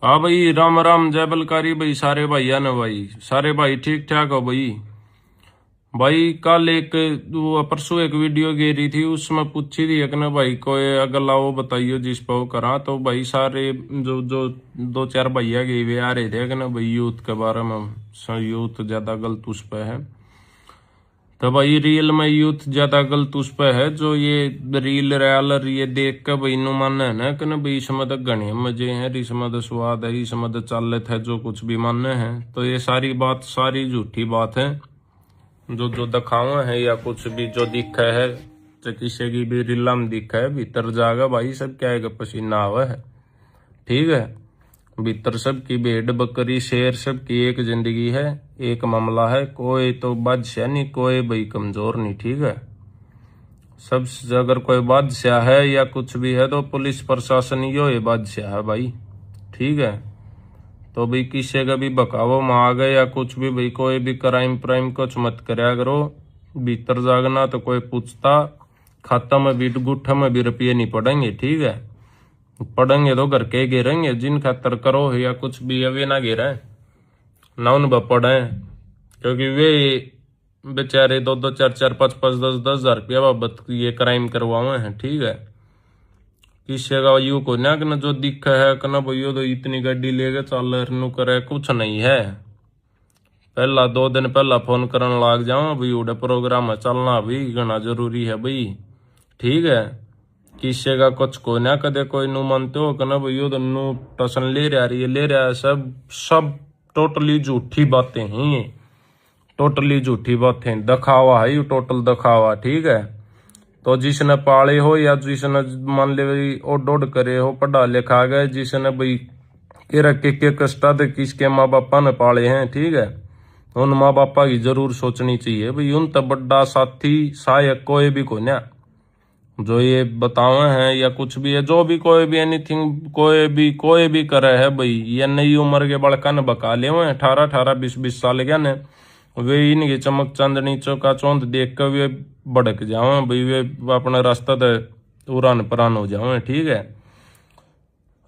हाँ भाई, राम राम, जय बलकारी भाई। सारे भाई है ना भाई, सारे भाई ठीक ठाक हो भाई। भाई कल एक वो परसों एक वीडियो गेरी थी, उसमें पूछी थी एक ने भाई कोई अगर लाओ बताइयो जिस पर वो करा, तो भाई सारे जो जो दो चार भैया गए वे आ रहे थे कि ना भाई यूथ के बारे में, यूथ ज्यादा गलत उस पे है। तो भाई रियल में यूथ ज्यादा गलत उस पे है जो ये रील रैल ये देख के भाई नु माने है ना कि ना भाई इसमें तो घने मजे हैं, इसमें तो स्वाद है, इसमें तो चालत है, जो कुछ भी मानने हैं तो ये सारी बात सारी झूठी बात है। जो जो दिखावा है या कुछ भी जो दिखा है, तो किसी की भी रीला में दिखा है, भीतर जागा भाई सब क्या है, पसीना आवा है। ठीक है, भीतर सबकी भेड़ बकरी शेर सबकी एक जिंदगी है, एक मामला है, कोई तो बादशाह नहीं, कोई भाई कमजोर नहीं। ठीक है, सब अगर कोई बादशाह है या कुछ भी है तो पुलिस प्रशासन ये बादशाह है भाई। ठीक है, तो भाई किसी का भी बकावो में आ गए या कुछ भी भाई कोई भी क्राइम प्राइम कुछ मत करया करो। भीतर जागना तो कोई पूछता, खाता में भी गुट्ठा में भी रुपये नहीं पड़ेंगे। ठीक है, पढ़ेंगे तो घर के गिरेंगे, जिन खातर करो या कुछ भी है वे ना गिरे ना उन पढ़े, क्योंकि वे बेचारे दो दो चार चार पाँच पाँच दस दस हजार रुपया बाबत ये क्राइम करवाए हैं। ठीक है, किसी का यू को ना कि जो दिखा है कि ना भैया तो इतनी गाड़ी लेके चल नु करे, कुछ नहीं है। पहला 2 दिन पहला फोन करने लग जाओ भाई उड़े प्रोग्राम है चलना भी घना जरूरी है भाई। ठीक है, किसी का कुछ को ना कदे कोई नु मानते हो कि ना भैया तो नु टसन ले रहा है, ये ले रहा है, सब सब टोटली झूठी बातें हैं ये, टोटली झूठी बातें, दिखावा है ये, टोटल दिखावा। ठीक है, तो जिसने पाले हो या जिसने मान ले भाई ओड ओड करे हो, पढ़ा लिखा गए, जिसने भाई के रखे के कष्टा दे किसके माँ बापा ने पाले हैं। ठीक है, उन माँ बापा की जरूर सोचनी चाहिए भाई, उन तब बड़ा साथी सहायक कोई भी को ना जो ये बतावे हैं या कुछ भी है, जो भी कोई भी एनीथिंग कोई भी करे है भाई, ये नई उम्र के बड़का ने बका ले हुए 18-18 20-20 साल के ने, वे इनकी चमक चांदनी चौका चौंध देख कर वे भड़क जाओ भाई, वे अपने रास्ता ते उड़ान परान हो जाओ। ठीक है,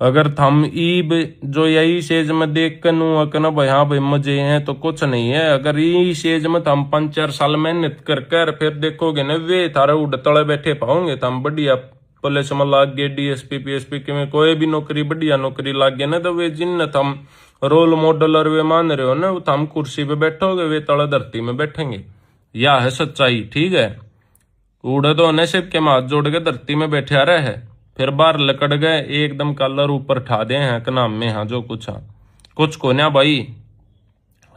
अगर थम ईब जो यही सेज में देख कर नू ना भाई हाँ भाई मजे हैं तो कुछ नहीं है। अगर यही सेज में थम 5-4 साल मेहनत कर कर फिर देखोगे ना वे थारे उड़ तले बैठे पाओगे, थम बढ़िया पुलिस में लाग गए, डीएसपी पीएसपी के में कोई भी नौकरी बढ़िया नौकरी लाग गया ना, तो वे जिन थम रोल मॉडल और वे मान रहे हो ना, वो थम कुर्सी पे बैठोगे, वे तले धरती में बैठेंगे। यह है सच्चाई। ठीक है, उड़े तो नसीब के हाथ जोड़ के धरती में बैठे आ रहे हैं, फिर बाहर लकड़ गए एकदम कलर ऊपर ठा दे हैं कि नाम में हाँ जो कुछ हाँ कुछ को ना भाई,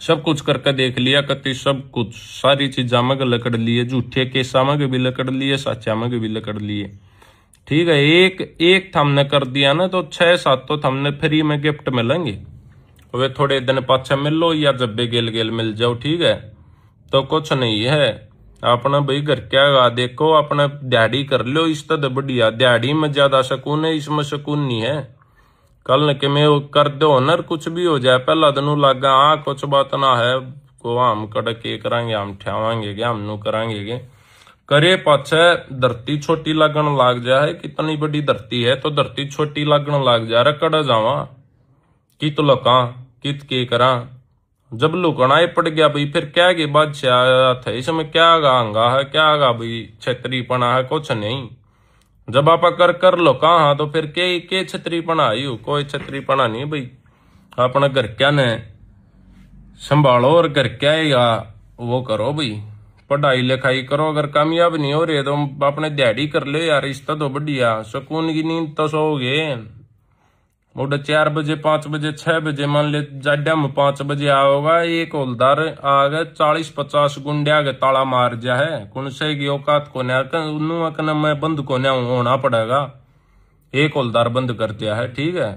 सब कुछ करके देख लिया कति, सब कुछ सारी चीजा में लकड़ लिए, झूठे केसा में भी लकड़ लिए, सच्चा में भी लकड़ लिए। ठीक है, एक एक थमने कर दिया ना तो 6-7 तो थमने फ्री में गिफ्ट मिलेंगे, वे थोड़े दिन पाछे मिल लो या जब भी गेल गेल मिल जाओ। ठीक है, तो कुछ नहीं है, अपना भाई घर क्या गा देखो, अपना दिहाड़ी कर लो, इस तरह बढ़िया दिहाड़ी में ज्यादा सुकून है, इसमें सुकून नहीं है। कल के में कर दो नर कुछ भी हो जाए, पहला दिन लगा हाँ कुछ बात ना है को हम कड़क के करांगे, हम ठेवांगे क्या, हम नु करांगे के करे पाछे धरती छोटी लगन लग जाए, कितनी बड़ी धरती है तो धरती छोटी लगन लग जा रहा, कड़ा जावा कित लुका कित के करा, जब लुकना ही पड़ गया भाई फिर क्या के बादशाह था, इसमें क्या गांगा है, क्या गा भाई छतरीपना है, कुछ नहीं। जब आप कर कर लो कहा तो फिर के छतरीपना आई हो, कोई छतरीपना नहीं भाई। अपना घर क्या ने संभालो और घर क्या है वो करो भाई, पढ़ाई लिखाई करो, अगर कामयाब नहीं हो रहे तो अपने दिहाड़ी कर ले यार, रिश्ता तो बढ़िया सुकून की नींद तो सोओगे। उड़ 4 बजे 5 बजे 6 बजे मान ले जाड्या में 5 बजे आओगा, एक हौलदार आ गए 40-50 गुंडिया के ताला मार जा है, कौन से की औकात को न मैं बंद को न होना पड़ेगा, एक हौलदार बंद कर दिया है। ठीक है,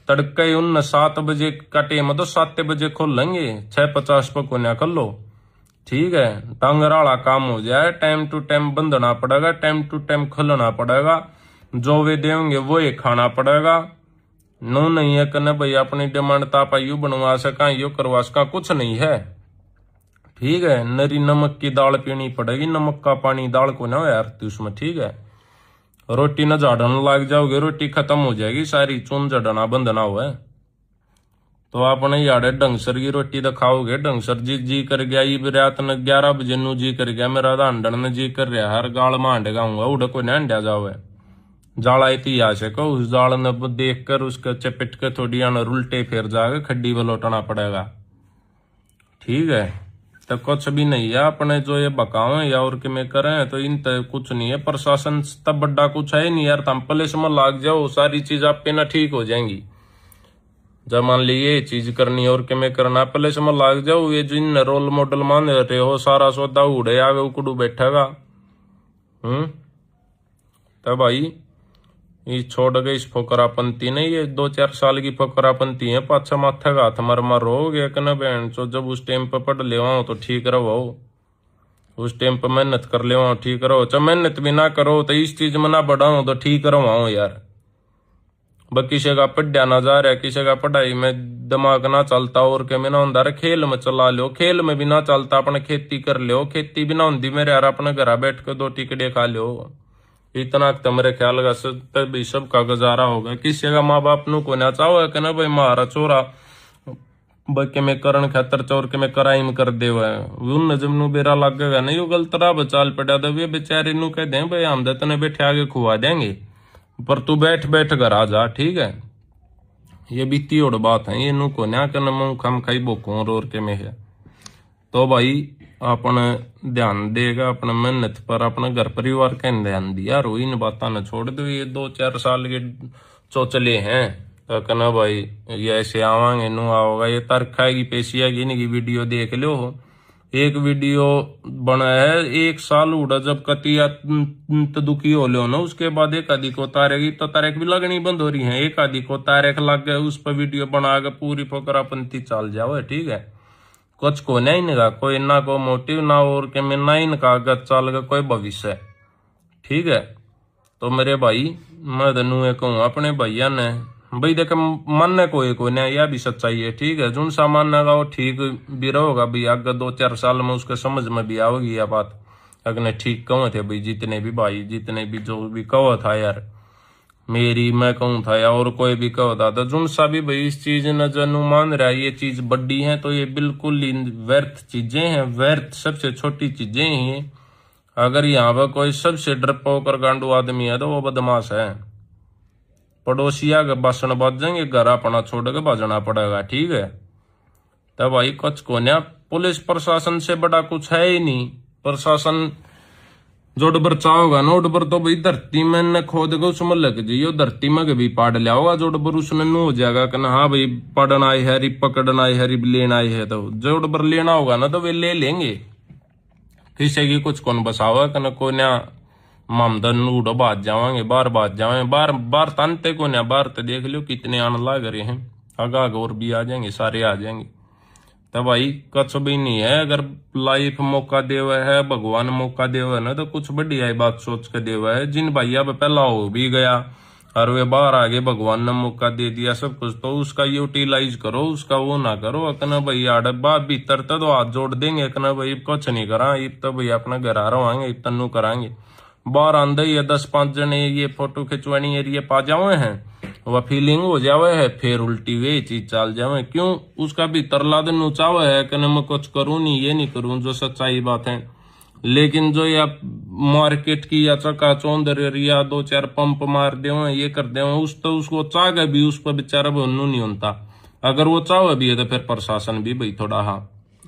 तड़के उन 7 बजे का टेम तो 7 बजे खोल लेंगे, 6:50 पर को कर लो। ठीक है, टांगराला काम हो जाए, टाइम टू टाइम बंदना पड़ेगा, टाइम टू टाइम खुलना पड़ेगा, जो वे देंगे वो ही खाना पड़ेगा। नो नहीं है कने भाई अपनी डिमांड ताप यू बनवा सका यू करवा सका, कुछ नहीं है। ठीक है, नरी नमक की दाल पीनी पड़ेगी, नमक का पानी दाल को ना यार उसमें। ठीक है, रोटी न झाड़न लग जाओगे रोटी खत्म हो जाएगी सारी, चून झड़ना बंद ना हुआ है। तो आपने यारे ढंगसर की रोटी तो खाओगे, ढंगसर जी कर गया ये रात न 11 बजे नु जी कर गया, मेरा अंडन ने जी कर रहा हर गाल मांड गाऊंगा उड़ कोई ना अंडा जाओ। जाला इतिहास है को उस जाल ने देख कर उसके चपेट के थोड़ी उल्टे फिर जाके खड्डी में लौटना पड़ेगा। ठीक है, तो कुछ भी नहीं है अपने जो ये बकाओ या और कि में करें तो इन तक कुछ नहीं है। प्रशासन तब बड़ा कुछ है नहीं यार, तुम पुलिस में लाग जाओ सारी चीज आप पे ना ठीक हो जाएंगी। जब मान लीजिए ये चीज करनी और कि में करना पुलिस में लाग जाओ, ये जिन रोल मॉडल मान रहे हो सारा सौदा उड़े आगे उकड़ू बैठेगा। तब भाई ये छोड़ गए इस फोकरापंती नहीं, ये 2-4 साल की फोकरापंती है, पाछा माथा का हाथ मर हो गया कि ना बहन। सो जब उस टाइम पर पढ़ ले तो ठीक रहो, उस टाइम पर मेहनत कर ले ठीक रहो। चाहे मेहनत भी ना करो तो इस चीज में ना बढ़ाओ तो ठीक रहो यार। किसी का पढ़ा ना जा रहा है, किसी का पढ़ाई में दिमाग ना चलता और के में ना होता है, खेल में चला लो, खेल में भी ना चलता अपने खेती कर लो, खेती भी ना होती मेरे यार अपने घर बैठ के 2 टिकड़े खा लो। इतना तो मेरे ख्याल का भी सबका गुजारा होगा। किसी का माँ बाप नु को ना चाहो कि ना भाई मारा चोरा के में करण खातर चोर के में क्राइम कर दे उन नजम नु बेरा लगेगा नहीं, वो गलत राह बचाल पड़ा तो वे बेचारे नु कह दें भाई हम तने बैठे आगे खुआ देंगे पर तू बैठ बैठ कर आ जा। ठीक है, ये बीती और बात है, ये नु को ना करना मुंह खम खाई बोको और के में है। तो भाई अपन ध्यान देगा अपने मेहनत पर, अपने घर परिवार का ध्यान दिया रो, इन बातों ने छोड़ दो। ये 2-4 साल के चोचले हैं तो कहना भाई ये ऐसे आवांगे नु आओगा, ये तरखा की पेशिया की इनकी वीडियो देख लो। एक वीडियो बना है 1 साल उड़ा जब कतिया दुखी हो लो ना, उसके बाद एक आदि को तारेगी तो तारेख भी लगनी बंद हो रही है, एक आदि को तारेख लग गए उस पर वीडियो बना के पूरी फोकरापंती चल जाओ। ठीक है, कुछ को नहीं इनका कोई ना को मोटिव ना और के में ना इनका आगे चल का कोई भविष्य। ठीक है, तो मेरे भाई मैं धनु ये कहूँ अपने भैया ने भाई देखे मानने कोई नहीं, यह भी सच्चाई है। ठीक है, जुन सा मानने का वो ठीक भी रहोगा भाई, आगे 2-4 साल में उसके समझ में भी आओगी यह बात। अगने ठीक कहो थे भाई, जितने भी भाई जितने भी जो भी कहो था यार, मेरी मैं कहूँ था या और कोई भी कहो था, तो जुन सा भी भाई इस चीज न जनू मान रहा है ये चीज बड़ी है तो ये बिल्कुल व्यर्थ चीजें हैं, व्यर्थ सबसे छोटी चीजें ही। अगर यहाँ पर कोई सबसे डरपोक और गांडू आदमी है तो वो बदमाश है। पड़ोसिया के बासन बज जाएंगे, घर अपना छोड़ के बजना पड़ेगा। ठीक है, तब भाई कुछ को ना पुलिस प्रशासन से बड़ा कुछ है ही नहीं। प्रशासन जोड़ बर चाहोगा नोट पर तो भाई धरती में न खोद गो उसमें लग जाइयो, धरती में भी पाड़ लिया होगा जोड़ बर उसने नु हो जाएगा कि ना हाँ भाई पढ़ना आई है, पकड़ना आई है, लेना आई है, तो जोड़ बर लेना होगा ना तो वे ले लेंगे। किसी की कुछ कौन बसाओगा कि ना को ना मामदन उड़ो बात जावांगे बात जावांगे बार तानते को ना बार तो देख लो कितने आने लग रहे हैं, आगाग और भी आ जाएंगे, सारे आ जाएंगे। तो भाई कुछ भी नहीं है, अगर लाइफ मौका देवा है भगवान मौका देवा है ना तो कुछ बढ़िया बात सोच के देवा है। जिन भैया पे पहला हो भी गया और वे बाहर आगे भगवान ने मौका दे दिया सब कुछ, तो उसका यूटिलाइज करो, उसका वो ना करो अकना भाई आड़ बात भीतर तो हाथ जोड़ देंगे अकना भाई कुछ नहीं करा इब तो भाई अपना घर आ रहे इब तनु कराएंगे। बाहर आंदे ही 10-5 जने ये फोटो खिंचवानी एरिया पा जावे हैं, वह फीलिंग हो जावे है, फिर उल्टी वे चीज चल जावे। क्यों उसका भी तरला दिन ऊंचावा है कि मैं कुछ करूं नहीं ये नहीं करूं, जो सच्चाई बात है। लेकिन जो या मार्केट की या चका चौंदर या 2-4 पंप मार दे ये कर दे उस तो उसको चाह भी उस पर बेचारा बनू नहीं होता। अगर वो चाह भी है तो फिर प्रशासन भी भाई थोड़ा हाँ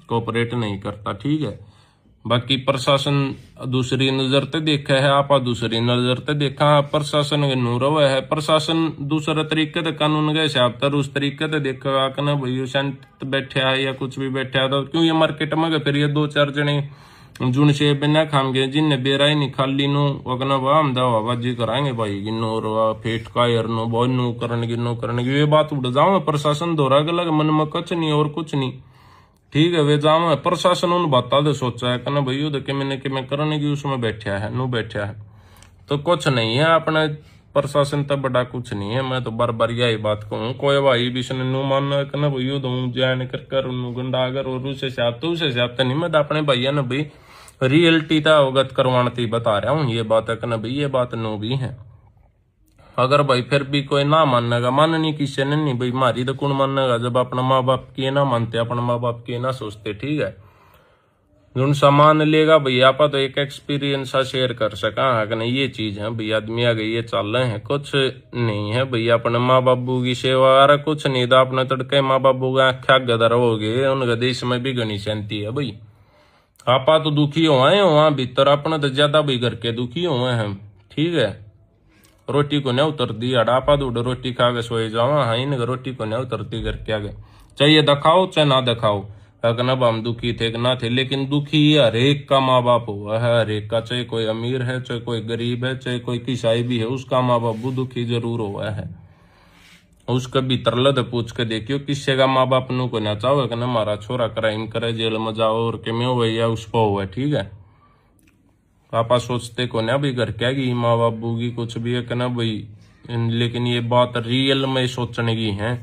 कोऑपरेट नहीं करता। ठीक है, बाकी प्रशासन दूसरी नजर ते देखा है, आप दूसरी नजर ते देखा प्रशासन के नूरव है, प्रशासन दूसरे तरीके से कानून के हिसाब तर उस तरीके से देखा कि ना भाई शांत बैठा है या कुछ भी बैठा है तो क्यों ये मार्केट में फिर ये 2-4 जने जुन से बिना खाम गए जिनने बेरा ही नहीं खाली नो वगना वाम दावाबाजी कराएंगे भाई गिनो और फेट का नो बोल नो करने की ये बात उड़ जाओ प्रशासन दोहरा के लगे मन में कुछ नहीं और कुछ नहीं। ठीक है, वे जाम प्रशासन उन बाता दे सोचा है कहना भाई उधर के मैंने करने की उसमें बैठा है तो कुछ नहीं है अपने प्रशासन तब बड़ा कुछ नहीं है। मैं तो बार बार यही बात कहूँ कोई भाई भी नु मानना कहना भाई उधर जान कर गुंडा अगर और उसे हिसाब तो नहीं। मैं अपने भैया ने भाई रियलिटी था अवगत करवाने बता रहा हूँ ये बात है कहना भाई ये बात नो भी है। अगर भाई फिर भी कोई ना मानेगा, माननी किसी ने नहीं भाई, मारी तो कौन मानेगा जब अपना माँ बाप की ना मानते, अपने माँ बाप की ना सोचते। ठीक है, जो सामान लेगा भैया आप तो एक एक्सपीरियंस शेयर कर सका है कि नहीं, ये चीज है भैया, आदमी आ गई ये चल रहे हैं, कुछ नहीं है भैया अपने माँ बाबू की सेवा, अरे कुछ नहीं था अपने तड़के माँ बाबू का आख्या गदर हो गए, उनके देश में भी घनी शांति है भाई। आपा तो दुखी हुए हैं वहां भीतर, अपने तो ज्यादा भी घर के दुखी हुए हैं। ठीक है, रोटी को नहीं उतरती हड़ापा दूड रोटी खा के सोए जाओ, हाँ इनके रोटी को नहीं उतरती करके आगे, चाहिए दिखाओ चाहे ना दिखाओ। अगनब हम दुखी थे कि ना थे, लेकिन दुखी हर एक का माँ बाप हुआ है, हर एक का, चाहे कोई अमीर है चाहे कोई गरीब है चाहे कोई किसाई भी है, उसका माँ बाप दुखी जरूर हुआ है। उसके भीतर लद पूछ के देखियो किसी का माँ बाप नु को ना चाहो कि ना हमारा छोरा क्राइम करे जेल में जाओ और के में हो या उस पर हुआ। ठीक है, पापा सोचते को ना भाई घर क्या की माँ बाबू की कुछ भी है कि ना भाई, लेकिन ये बात रियल में सोचने की है।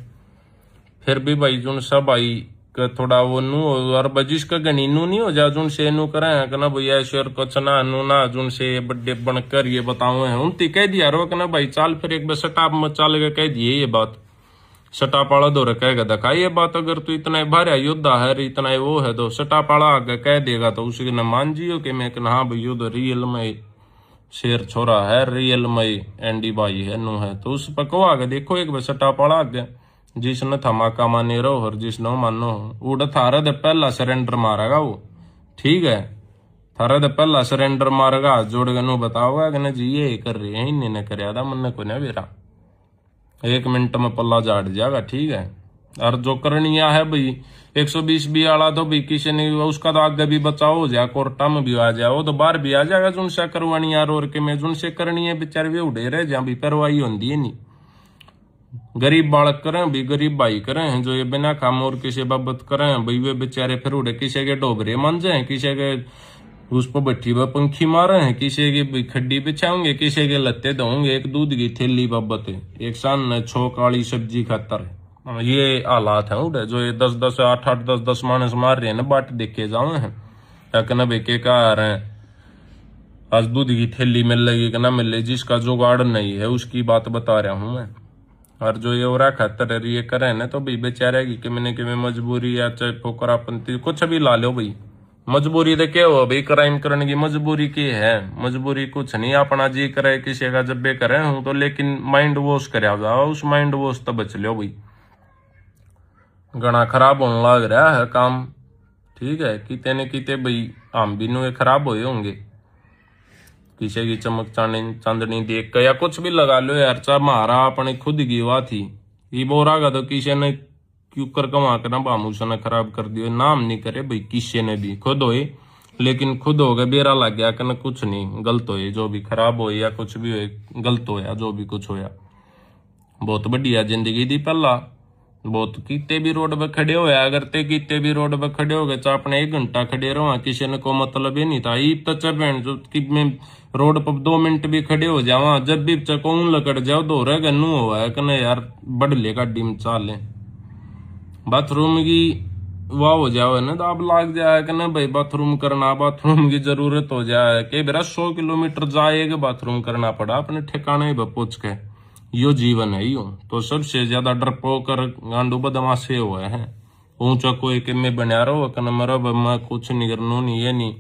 फिर भी भाई जुन सब भाई का थोड़ा वो नू और बजिश का गणी नू नहीं हो जा जुन से नू करे है कि ना भैया ऐश्वर कुछ ना नू ना जुन से बड्डे बनकर ये बताओ है उनती कह दिया रो कि ना भाई चाल फिर एक बार सटाप में चाल के कह दिए ये बात, सटापाड़ा दो कहेगा देखा ये बात, अगर तू इतना भारी योद्धा है इतना वो है तो सटापाड़ा आगे कह देगा तो उसी ने मान जियो कि मैं कहना हाँ भाई युद्ध रियल में शेर छोरा है, रियल में एंडी भाई है नू है, तो उस पर को आगे देखो एक बार सटापाड़ा आगे जिसने धमाका माने रहो और जिसने मानो उड़ थारा दे पहला सरेंडर मारेगा वो। ठीक है, थारा दे पहला सरेंडर मारेगा, हाथ जोड़ के नु बताओगा कि ना जी ये कर रहे हैं इन्हें कर था मन को ना बेरा, 1 मिनट में पल्ला झाड़ जाएगा। ठीक है, और जो करनिया है भाई 120 भी आला तो भाई किसी ने उसका तो आगे भी बचाव हो जाए, कोर्टा में भी आ जाए, वो तो बाहर भी आ जाएगा जुन से करवानी यार, और के मैं जुन से करनी है बेचारे वे उड़े रहे जहाँ भी परवाही होती है नहीं। गरीब बालक करें भी गरीब भाई करें जो ये बिना काम और किसी बाबत करें भाई, वे बेचारे फिर उड़े किसी के डोबरे मन जाए, किसी के उस पर बैठी वह पंखी मारे हैं, किसी की खड्डी बिछाओगे, किसी के लत्ते धोंगे, एक दूध की थैली बाबत है, एक सान छो काली सब्जी खातर, ये हालात है उड़े जो ये 10-10 8-8 10-10 मानस मार रहे हैं ना, बाट देखे जाओ हैं कहना भाई के कहा रहे हैं आज दूध की थैली मिल रही कि ना मिल रही, जिसका जुगाड़ नहीं है उसकी बात बता रहा हूं मैं। और जो ये और खातर ये करे ना तो भाई बेचारे की कि मैंने कि मजबूरी या चाहे पोकरापंती कुछ भी ला लो भाई, मजबूरी तो क्या हो भाई, क्राइम करने की मजबूरी की है, मजबूरी कुछ नहीं, अपना जी करे किसी का जब भी करे हूं तो, लेकिन माइंड वॉश कर जाओ, उस माइंड वॉश तो बच लो भाई, घना खराब होने लग रहा है काम। ठीक है, किते न किते भाई हम भी नु खराब हुए होंगे, किसी की चमक चांदनी देख कर या कुछ भी लगा लो यार, चाहे मारा अपने खुद की हुआ थी ये बोरा का तो किसी ने क्यों कर कमा कर ना बामूसा ने खराब कर दियो, नाम नहीं करे भाई किसी ने भी, खुद होए लेकिन खुद हो गए बेरा लग गया कि कुछ नहीं गलत होए, जो भी खराब हो या कुछ भी हो गलत होया, जो भी कुछ होया बहुत बढ़िया जिंदगी थी पहला, बहुत किते भी रोड पे खड़े होया अगर ते किते भी रोड पे खड़े हो गए चाहे अपने 1 घंटा खड़े रहो, किसी ने को मतलब ही नहीं था ईब तो चपेन जो कि मैं रोड पर 2 मिनट भी खड़े हो जावा, जब भी चकोन लकड़ जाओ दो रह गन्नू हुआ है कहना यार बढ़ लेगा डिम चाले, बाथरूम की वाह हो जाओ ना तो आप लाग जाए कि ना भाई बाथरूम करना, बाथरूम की जरूरत हो जाए कि मेरा 100 किलोमीटर जाएगा बाथरूम करना पड़ा अपने ठिकाने पर पहुंच के, यो जीवन है यो। तो सबसे ज्यादा डरपोक कर गांडू बदमाशे हुए हैं, ऊंचा कोई के में बना रहो कि मेरा मैं कुछ नहीं करना नहीं ये नहीं,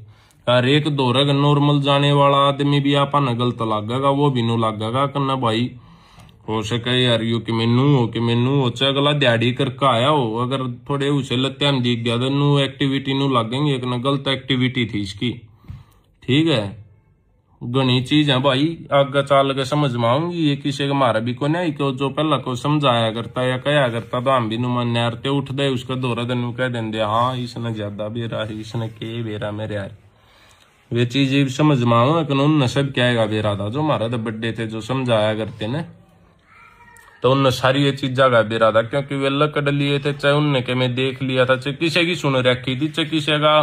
हर एक दौर नॉर्मल जाने वाला आदमी भी आपा न गलत लागेगा, वो भी नू लागेगा कि ना भाई हो सके यार यू कि मैनू हो चाहे अगला दिहाड़ी करके आया हो, अगर थोड़े उसे लत्ते हम दिख गया तो नू एक्टिविटी नू लागेंगे एक ना गलत एक्टिविटी थी इसकी। ठीक है, घनी चीज है भाई आगे चाल के समझ में आऊंगी, ये किसी का मारा भी को नहीं क्यों जो पहला को समझाया करता या कहा करता तो हम भी नुमान यारते उठ दे उसका दौरा दिन कह देंगे हाँ इसने ज्यादा बेरा है, इसने के बेरा मेरे यार, वे चीज समझ में आऊंगा कानून न सब क्या बेरा था जो हमारा तो बड्डे थे जो समझाया करते ने, तो उन सारी ये चीजा का बेरा था क्योंकि वे लकड़ लिए थे, चाहे उनने के मैं देख लिया था, चाहे किसी की सुन रखी थी, चाहे किसी का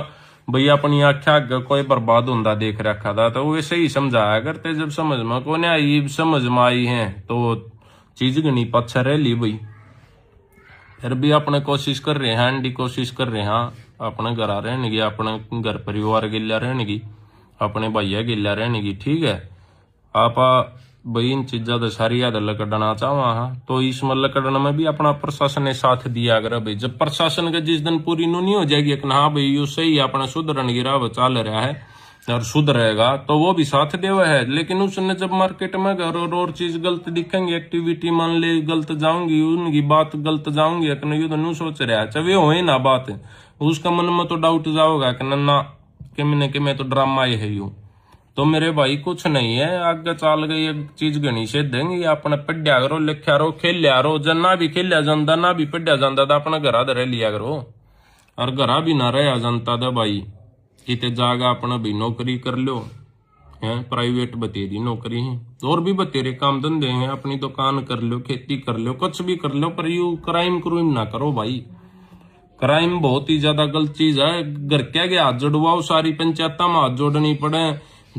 भैया अपनी आख्या कोई बर्बाद होता देख रखा था, तो वैसे ही समझाया करते, जब समझ में को नहीं आई समझ में आई है तो चीज गनी पच्छा रह ली भाई, फिर भी अपने कोशिश कर रहे हैं एंडी कोशिश कर रहे हैं अपने घर रहने की, अपने घर परिवार गिला रहने की, अपने भैया गिला रहने की। ठीक है, आप भाई इन चीजा तो सारी याद लकड़ना चाहवा हाँ, तो इसमें लकड़ना में भी अपना प्रशासन ने साथ दिया अगर भाई जब प्रशासन के जिस दिन पूरी नो नहीं हो जाएगी कि हाँ भाई यू सही अपना सुधरन गिरा वो चल रहा है और सुधरेगा तो वो भी साथ देवा है। लेकिन उसने जब मार्केट में घर और चीज गलत दिखेंगे, एक्टिविटी मान ले गलत जाऊंगी, उनकी बात गलत जाऊंगी यू तो नहीं सोच रहा चाहे हो ना बात, उसका मन में तो डाउट जाओगा कि ना कि मैं तो ड्रामा ही है यूं। तो मेरे भाई कुछ नहीं है, आगे चाल गई एक चीज गणी से देंगे अपने पढ़िया करो, लिखा रहो, खेलिया रहो, जब ना भी खेलिया जाता ना भी पढ़िया जाता तो अपना घरा रह लिया करो, और घरा भी ना रहा जनता तो भाई किते जागा अपना भी नौकरी कर लो है, प्राइवेट बतेरी नौकरी है, और भी बतेरे काम धंधे हैं, अपनी दुकान कर लो, खेती कर लो, कुछ भी कर लो, पर यू क्राइम क्रूइम ना करो भाई। क्राइम बहुत ही ज्यादा गलत चीज है। घर क्या गया हाथ जोड़वाओ, सारी पंचायत में हाथ जोड़नी पड़े,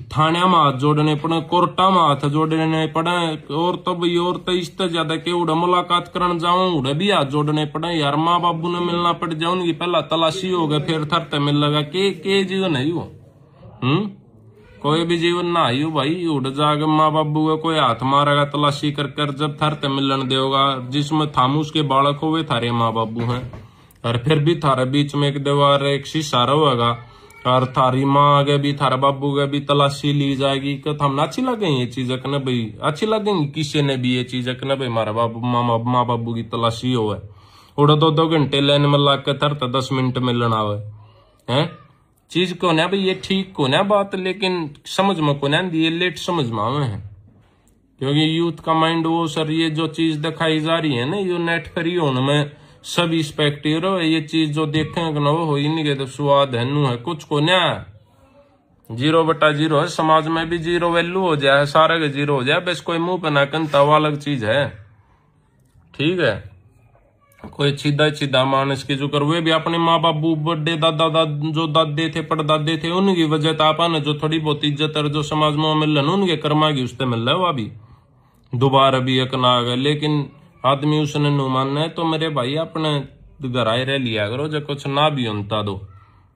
थाने में हाथ जोड़ने पड़े, कोर्टा में हाथ जोड़ने पड़े, और तो भाई और तो इससे ज्यादा के उड़े मुलाकात करने जाऊं उड़े भी हाथ जोड़ने पड़े यार, माँ बाबू ने मिलना पड़ जाए, उनकी पहला तलाशी हो गए फिर थरते मिल लगा के जीवन है वो। कोई भी जीवन ना आयु भाई, उड़ जाके माँ बाबू का कोई हाथ मारेगा तलाशी कर जब थरते मिलन देगा, जिसमें थामूस के बालक हो वे थारे माँ बाबू हैं, और फिर भी थारे बीच में एक दीवार एक शीशा रहेगा, और थारी माँ आगे भी थारा बाबू के भी तलाशी ली जाएगी। कि हम अच्छी लगेंगी ये चीज ना भाई, अच्छी लगेंगी किसी ने भी ये चीज ना भाई हमारा बाबू माँ बाबू की तलाशी हो है, उड़ा 2-2 घंटे लाइन में ला के थरता 10 मिनट मिलना हुआ है चीज को ना भाई, ये ठीक को ना बात, लेकिन समझ में को ना ये लेट समझ में आवे है, क्योंकि यूथ का माइंड वो सर ये जो चीज दिखाई जा रही है ना, ये नेट फ्री होने में सब स्पेक्टिव है, ये चीज जो देखेंगे ना वो हो ही नहीं गए तो स्वाद है नू है कुछ को ना, 0/0 है, समाज में भी 0 वैल्यू हो जाए, सारे के 0 हो जाए, बस कोई मुंह पे ना कंता वो अलग चीज है, ठीक है। कोई सीधा मानस की जो कर वे भी अपने माँ बाबू बड़े दादा जो दादे थे पड़दादे थे उनकी वजह तो आपने जो थोड़ी बहुत इज्जत और जो समाज में मिल रहा उनके कर्मा की उससे मिल रहा है, वो भी दोबारा भी एक ना आ गए, लेकिन आदमी उसने नु मानना है तो मेरे भाई अपने घर आए रह लिया करो, जब कुछ ना भी होता दो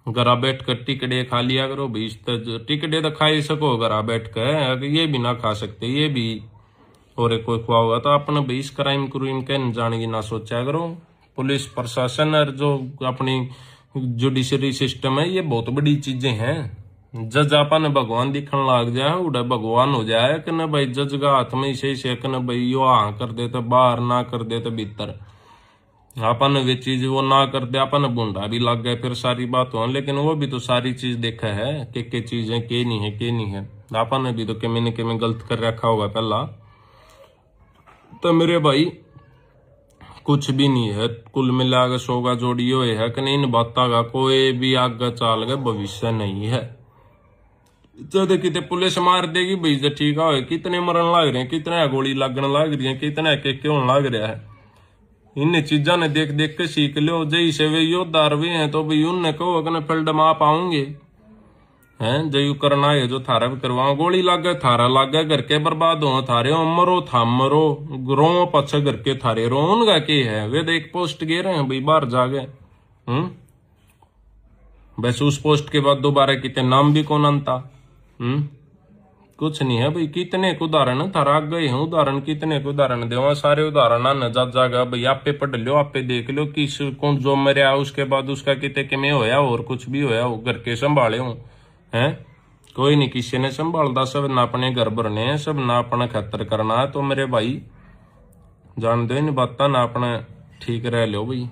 घरा बैठ कर टिकड़े खा लिया करो भाई, टिकड़े तो खा ही सको घरा बैठ कर, अगर ये भी ना खा सकते ये भी और कोई खुआ हुआ तो अपने भाई इस क्राइम क्रूइम के न जाने की ना सोचा करो। पुलिस प्रशासन और जो अपनी जुडिशरी सिस्टम है ये बहुत बड़ी चीजें हैं, जज अपन भगवान दिखने लग जाए उड़ा भगवान हो जाए कि न भाई जज का हाथ में इसे न भाई यो हाँ कर दे तो बाहर ना कर दे तो भीतर, अपन वे चीज वो ना कर दे अपन बूंदा भी लग गए फिर सारी बात हो, लेकिन वो भी तो सारी चीज देखा है के चीज है के नहीं है, अपन ने भी तो के में गलत कर रखा होगा पहला। तो मेरे भाई कुछ भी नहीं है, कुल मिला के 100 का जोड़ी हुए है कि नहीं, इन बातों का कोई भी आगे चाल गए भविष्य नहीं है। जब कितने पुलिस मार देगी भाई जो ठीक है, कितने मरण लग रहे हैं, कितने गोली लगने लग रही है, कितने के होने लग रहा है, इन चीजा ने देख देख के सीख लो। जैसे वे योद्धार भी हैं तो भाई उनने कहो कि फील्ड में आप आओगे हैं, जो करना है जो थारा भी करवाओ, गोली लग गए थारा लग गए, घर के बर्बाद हो थारे मरो था मरो, रो पछे घर के थारे रो, उनका के है वे तो एक पोस्ट गे रहे हैं भाई बाहर जा गए, बस उस पोस्ट के बाद दोबारा कितने नाम भी कौन आता, कुछ नहीं है भाई। कितने के उदाहरण थारा आगे हैं, उदाहरण कितने के उदाहरण देवा, सारे उदाहरण न जा जागा भाई, आपे पढ़ लो आपे देख लो किस कौन जो मरिया उसके बाद उसका कितने किमें होया और कुछ भी होया, घर के संभाले हूं हैं, कोई नहीं किसी ने संभालता, सब ना अपने घर भरने हैं, सब ना अपना खतर करना है। तो मेरे भाई जान दो इन बात ना अपना ठीक रह लो भाई,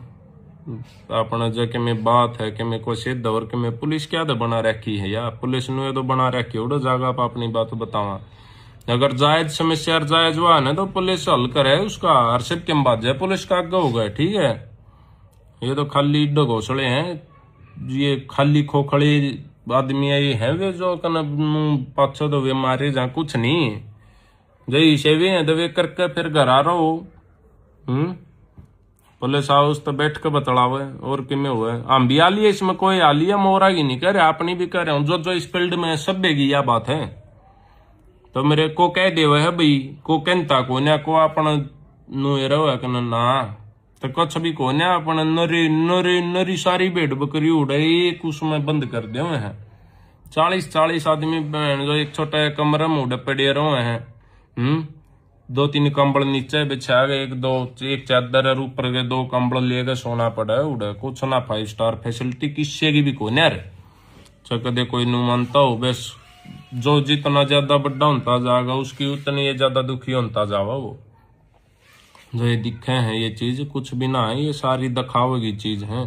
अपना जो कि में बात है कि मैं कोई सिद्ध और कि मैं पुलिस क्या तो बना रखी है यार, पुलिस ने तो बना रखी उड़ो जागा आप अपनी बात बतावा, अगर जायज समस्या जायज हुआ ना तो पुलिस हल करे उसका, हर सिप के बात जाए पुलिस का आगे हो गए, ठीक है। ये तो खाली घोसले हैं, ये खाली खोखड़े आदमी ये है वे जो पाछो तो वे मारे जहाँ कुछ नहीं जय से वे हैं तो वे करके फिर घर आ रहो, पुलिस हाउस तो बैठ के बतलावे और किमें हुए, हम भी आलिए इसमें कोई आलिया मोरा की नहीं कह रहे, अपनी भी कह रहे हूँ जो इस फील्ड में सब की यह बात है। तो मेरे को कह दे है भाई को कहता को ना को अपन नु रहो ना तो कुछ भी को ना अपन नरी नरी नरी सारी भेड़ बकरी उड़े एक उसमें बंद कर दे हुए हैं, 40 आदमी जो एक छोटा कमरे में उड़े पड़े रहे हैं, 2-3 कंबल नीचे बिछा गए, एक चादर और ऊपर के 2 कंबल लेके सोना पड़ा है उड़े। कुछ ना 5 स्टार फैसिलिटी किसी की भी कोई यार। कदे कोई नु मानता हो बस, जो जितना ज्यादा बड़ा होता जाएगा उसकी उतनी ये ज्यादा दुखी होता जावा वो। जो ये दिखे हैं ये चीज कुछ भी ना है, ये सारी दिखावे की चीज है।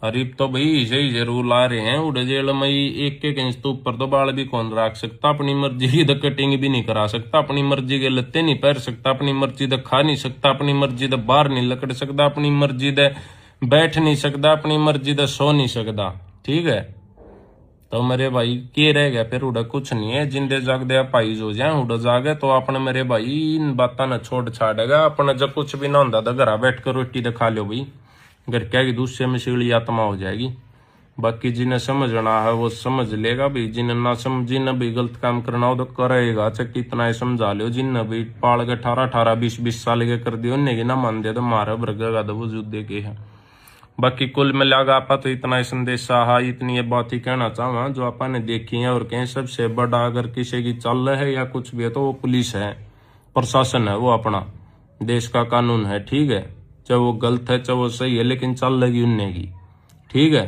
अरीब तो भाई सही जरूर ला रहे हैं उड़े जेल में। 1-1 इंच तो ऊपर तो बाल भी कौन रख सकता, अपनी मर्जी की कटिंग भी नहीं करा सकता, अपनी मर्जी के लत्ते नहीं पहन सकता, अपनी मर्जी दे खा नहीं सकता, अपनी मर्जी दे बाहर नहीं लकड़ सकता, अपनी मर्जी दे बैठ नहीं सकता, अपनी मर्जी दे सो नहीं सकता। ठीक है, तो मेरे भाई के रह गया फिर उड़ा कुछ नहीं है। जिंदे जाग दे भाई जो जाए उड़ा जागे तो अपने मेरे भाई इन बातों न छोड़ छाड़ेगा। अपने जब कुछ भी ना होता तो घर बैठ कर रोटी तो खा लो भाई, घर क्या की दूसरे में सीढ़ी आत्मा हो जाएगी। बाकी जिन्हें समझना है वो समझ लेगा भाई, जिन्हें ना समझ, जिन्हें भी गलत काम करना हो तो करेगा, चाहे कितना ही समझा लो। जिन्हें भी पाल के 18-18, 20-20 साल के कर दियो उन्हें की ना मान दे तो मारा भरगेगा तो वो युद्ध के है। बाकी कुल मिलाकर आपा तो इतना ही संदेश है, इतनी ये बात ही कहना चाहूँगा जो आपा ने देखी है। और कहीं सबसे बड़ा अगर किसी की चल है या कुछ भी है तो वो पुलिस है, प्रशासन है, वो अपना देश का कानून है। ठीक है, चाहे वो गलत है चाहे वो सही है, लेकिन चल लगी उनने की। ठीक है,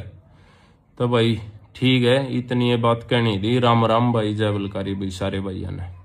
तो भाई ठीक है, इतनी ये बात कहनी थी। राम राम भाई, जय बलकारी भाई सारे भाइयों ने।